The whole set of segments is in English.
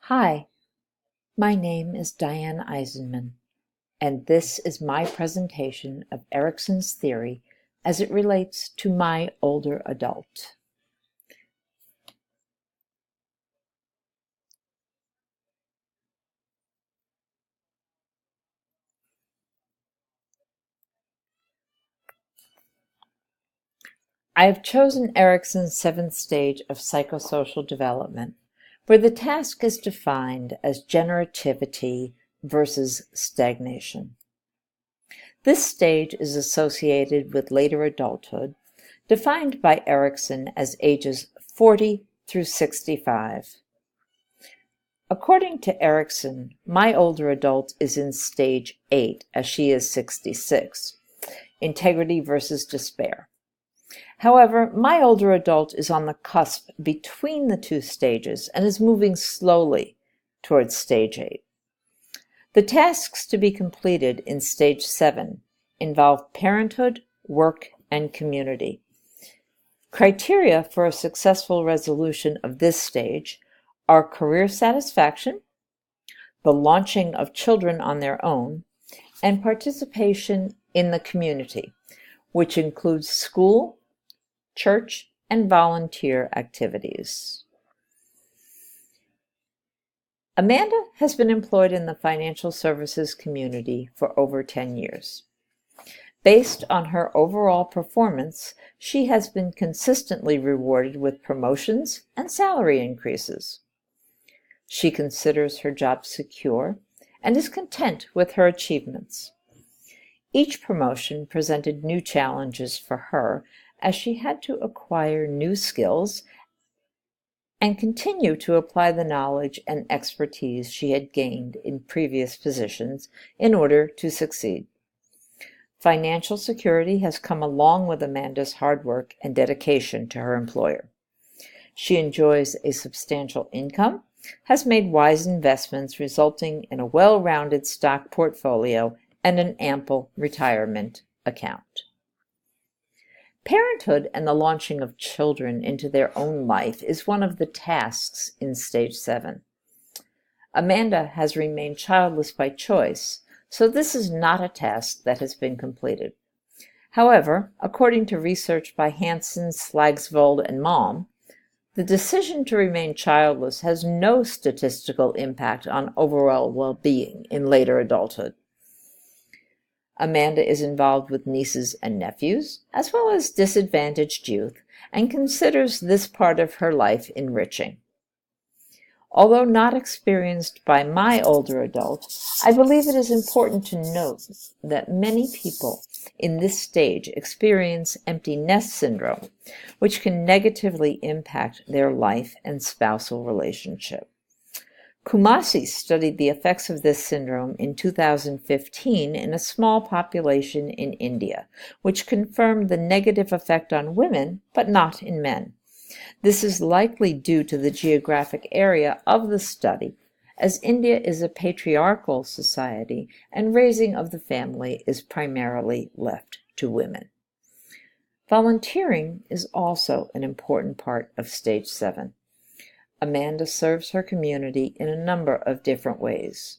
Hi, my name is Diane Eisenman, and this is my presentation of Erikson's theory as it relates to my older adult. I have chosen Erikson's seventh stage of psychosocial development, where the task is defined as generativity versus stagnation. This stage is associated with later adulthood, defined by Erikson as ages 40 through 65. According to Erikson, my older adult is in stage 8, as she is 66, integrity versus despair. However, my older adult is on the cusp between the two stages and is moving slowly towards stage 8. The tasks to be completed in stage 7 involve parenthood, work, and community. Criteria for a successful resolution of this stage are career satisfaction, the launching of children on their own, and participation in the community, which includes school, church, and volunteer activities. Amanda has been employed in the financial services community for over 10 years. Based on her overall performance, she has been consistently rewarded with promotions and salary increases. She considers her job secure and is content with her achievements. Each promotion presented new challenges for her as she had to acquire new skills and continue to apply the knowledge and expertise she had gained in previous positions in order to succeed. Financial security has come along with Amanda's hard work and dedication to her employer. She enjoys a substantial income, has made wise investments resulting in a well-rounded stock portfolio and an ample retirement account. Parenthood and the launching of children into their own life is one of the tasks in stage 7. Amanda has remained childless by choice, so this is not a task that has been completed. However, according to research by Hansen, Slagsvold, and Malm, the decision to remain childless has no statistical impact on overall well-being in later adulthood. Amanda is involved with nieces and nephews, as well as disadvantaged youth, and considers this part of her life enriching. Although not experienced by my older adult, I believe it is important to note that many people in this stage experience empty nest syndrome, which can negatively impact their life and spousal relationship. Kumasi studied the effects of this syndrome in 2015 in a small population in India, which confirmed the negative effect on women, but not in men. This is likely due to the geographic area of the study, as India is a patriarchal society and raising of the family is primarily left to women. Volunteering is also an important part of stage 7. Amanda serves her community in a number of different ways.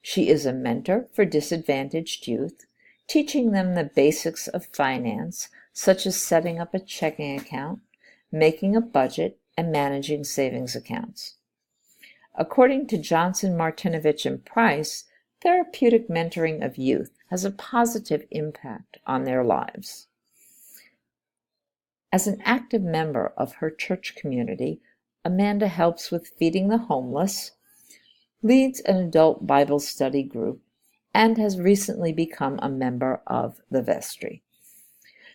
She is a mentor for disadvantaged youth, teaching them the basics of finance, such as setting up a checking account, making a budget, and managing savings accounts. According to Johnson, Martinovich, and Price, therapeutic mentoring of youth has a positive impact on their lives. As an active member of her church community, Amanda helps with feeding the homeless, leads an adult Bible study group, and has recently become a member of the vestry.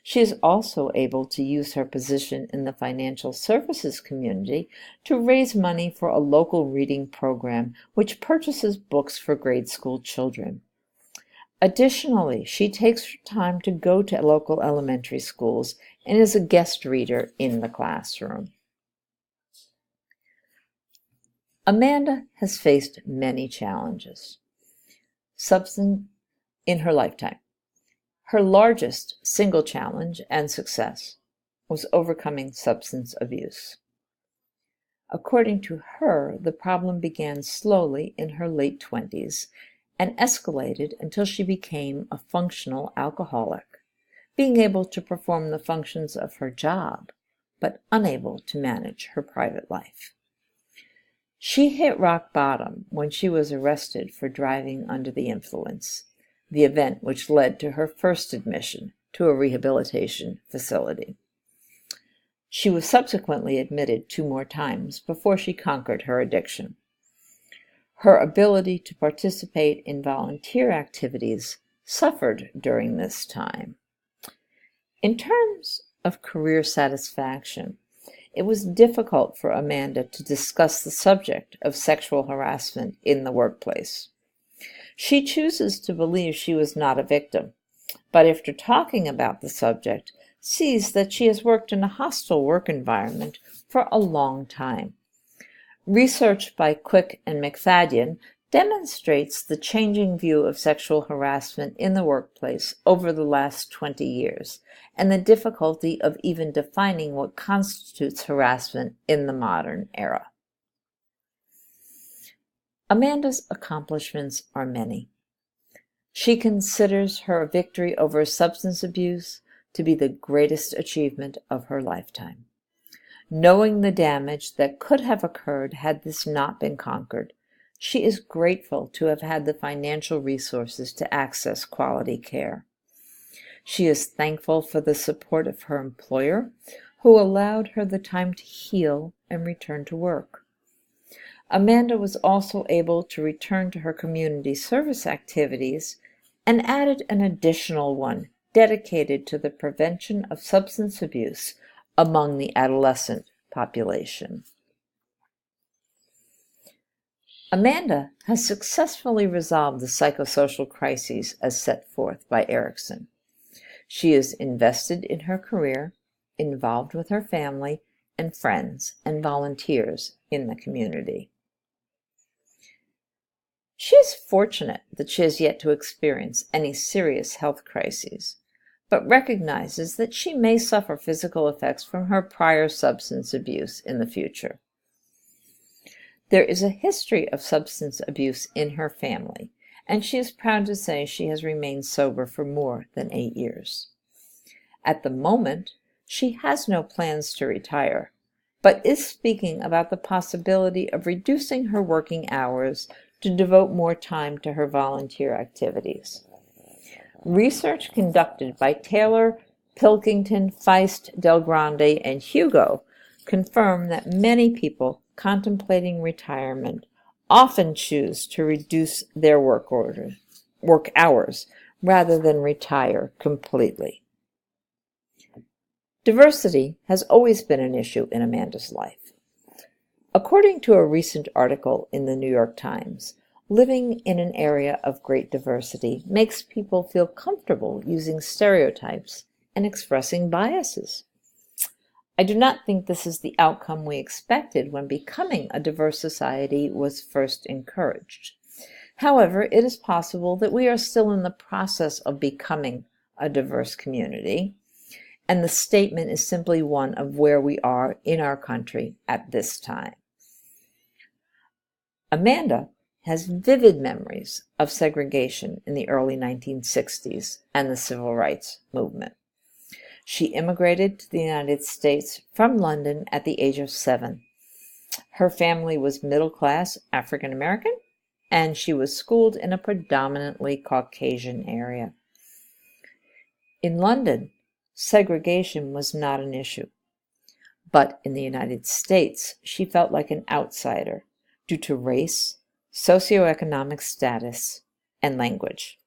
She is also able to use her position in the financial services community to raise money for a local reading program which purchases books for grade school children. Additionally, she takes her time to go to local elementary schools and is a guest reader in the classroom. Amanda has faced many challenges in her lifetime. Her largest single challenge and success was overcoming substance abuse. According to her, the problem began slowly in her late 20s and escalated until she became a functional alcoholic, being able to perform the functions of her job, but unable to manage her private life. She hit rock bottom when she was arrested for driving under the influence, the event which led to her first admission to a rehabilitation facility. She was subsequently admitted 2 more times before she conquered her addiction. Her ability to participate in volunteer activities suffered during this time. In terms of career satisfaction, it was difficult for Amanda to discuss the subject of sexual harassment in the workplace. She chooses to believe she was not a victim, but after talking about the subject, sees that she has worked in a hostile work environment for a long time. Research by Quick and McFadden demonstrates the changing view of sexual harassment in the workplace over the last 20 years, and the difficulty of even defining what constitutes harassment in the modern era. Amanda's accomplishments are many. She considers her victory over substance abuse to be the greatest achievement of her lifetime. Knowing the damage that could have occurred had this not been conquered, she is grateful to have had the financial resources to access quality care. She is thankful for the support of her employer, who allowed her the time to heal and return to work. Amanda was also able to return to her community service activities and added an additional one dedicated to the prevention of substance abuse among the adolescent population. Amanda has successfully resolved the psychosocial crises as set forth by Erikson. She is invested in her career, involved with her family and friends, and volunteers in the community. She is fortunate that she has yet to experience any serious health crises, but recognizes that she may suffer physical effects from her prior substance abuse in the future. There is a history of substance abuse in her family, and she is proud to say she has remained sober for more than 8 years. At the moment, she has no plans to retire, but is speaking about the possibility of reducing her working hours to devote more time to her volunteer activities. Research conducted by Taylor, Pilkington, Feist, Del Grande, and Hugo confirm that many people contemplating retirement often choose to reduce their work hours rather than retire completely. Diversity has always been an issue in Amanda's life. According to a recent article in the New York Times, living in an area of great diversity makes people feel comfortable using stereotypes and expressing biases. I do not think this is the outcome we expected when becoming a diverse society was first encouraged. However, it is possible that we are still in the process of becoming a diverse community, and the statement is simply one of where we are in our country at this time. Amanda has vivid memories of segregation in the early 1960s and the civil rights movement. She immigrated to the United States from London at the age of 7. Her family was middle-class African American, and she was schooled in a predominantly Caucasian area. In London, segregation was not an issue, but in the United States, she felt like an outsider due to race, socioeconomic status, and language.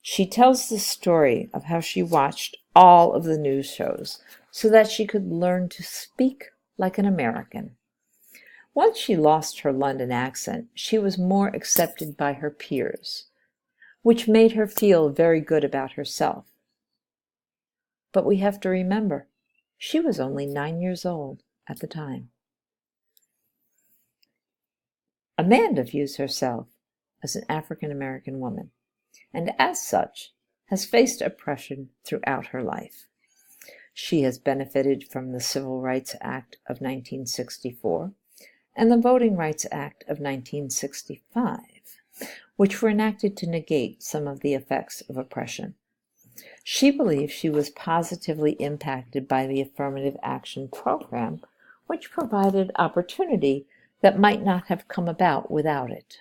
She tells the story of how she watched all of the news shows so that she could learn to speak like an American. Once she lost her London accent, she was more accepted by her peers, which made her feel very good about herself. But we have to remember, she was only 9 years old at the time. Amanda views herself as an African American woman, and as such has faced oppression throughout her life. She has benefited from the Civil Rights Act of 1964, and the Voting Rights Act of 1965, which were enacted to negate some of the effects of oppression. She believes she was positively impacted by the affirmative action program, which provided opportunity that might not have come about without it.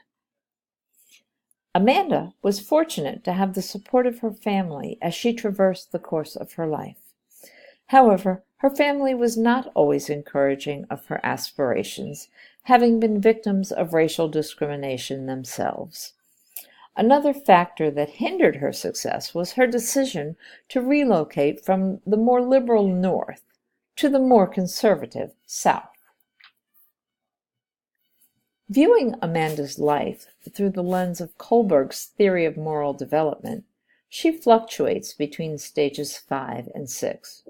Amanda was fortunate to have the support of her family as she traversed the course of her life. However, her family was not always encouraging of her aspirations, having been victims of racial discrimination themselves. Another factor that hindered her success was her decision to relocate from the more liberal North to the more conservative South. Viewing Amanda's life through the lens of Kohlberg's theory of moral development, she fluctuates between stages 5 and 6.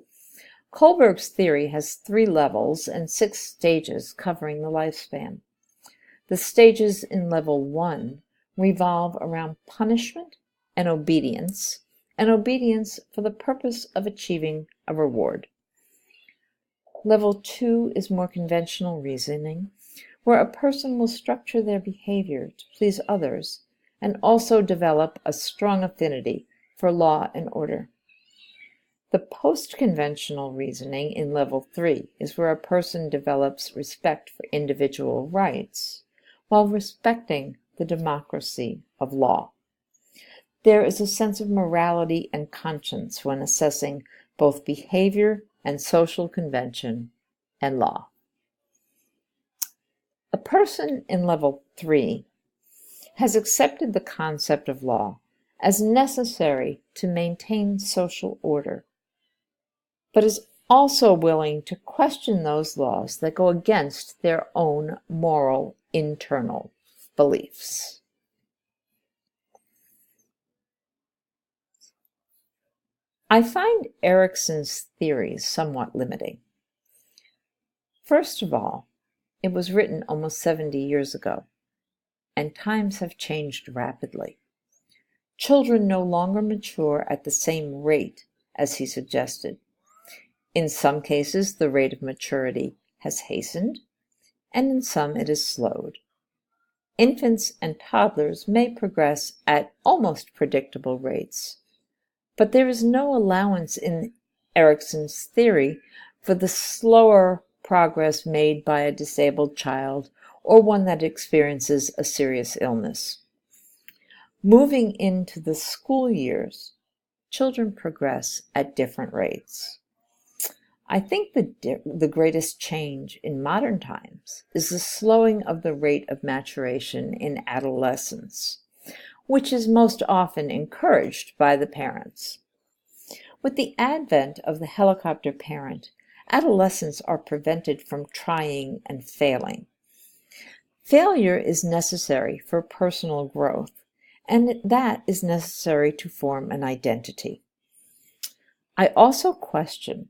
Kohlberg's theory has 3 levels and 6 stages covering the lifespan. The stages in level 1 revolve around punishment and obedience for the purpose of achieving a reward. Level 2 is more conventional reasoning, where a person will structure their behavior to please others and also develop a strong affinity for law and order. The post-conventional reasoning in level 3 is where a person develops respect for individual rights while respecting the democracy of law. There is a sense of morality and conscience when assessing both behavior and social convention and law. A person in level 3 has accepted the concept of law as necessary to maintain social order, but is also willing to question those laws that go against their own moral internal beliefs. I find Erikson's theories somewhat limiting. First of all, it was written almost 70 years ago, and times have changed rapidly. Children no longer mature at the same rate as he suggested. In some cases, the rate of maturity has hastened, and in some it is slowed. Infants and toddlers may progress at almost predictable rates, but there is no allowance in Erikson's theory for the slower progress made by a disabled child or one that experiences a serious illness. Moving into the school years, children progress at different rates. I think the greatest change in modern times is the slowing of the rate of maturation in adolescence, which is most often encouraged by the parents. With the advent of the helicopter parent, adolescents are prevented from trying and failing. Failure is necessary for personal growth, and that is necessary to form an identity. I also question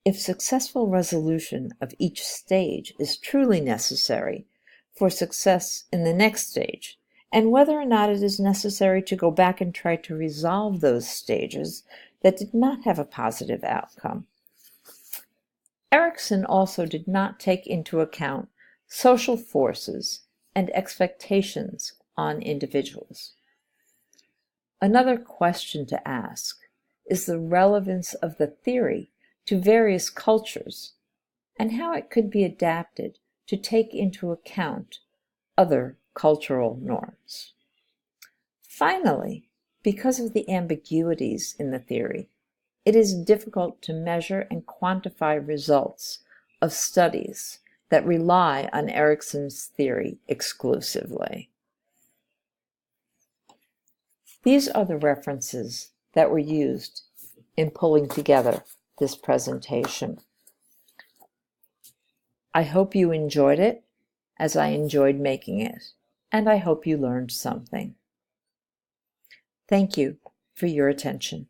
if successful resolution of each stage is truly necessary for success in the next stage, and whether or not it is necessary to go back and try to resolve those stages that did not have a positive outcome. Erikson also did not take into account social forces and expectations on individuals. Another question to ask is the relevance of the theory to various cultures and how it could be adapted to take into account other cultural norms. Finally, because of the ambiguities in the theory, it is difficult to measure and quantify results of studies that rely on Erikson's theory exclusively. These are the references that were used in pulling together this presentation. I hope you enjoyed it as I enjoyed making it, and I hope you learned something. Thank you for your attention.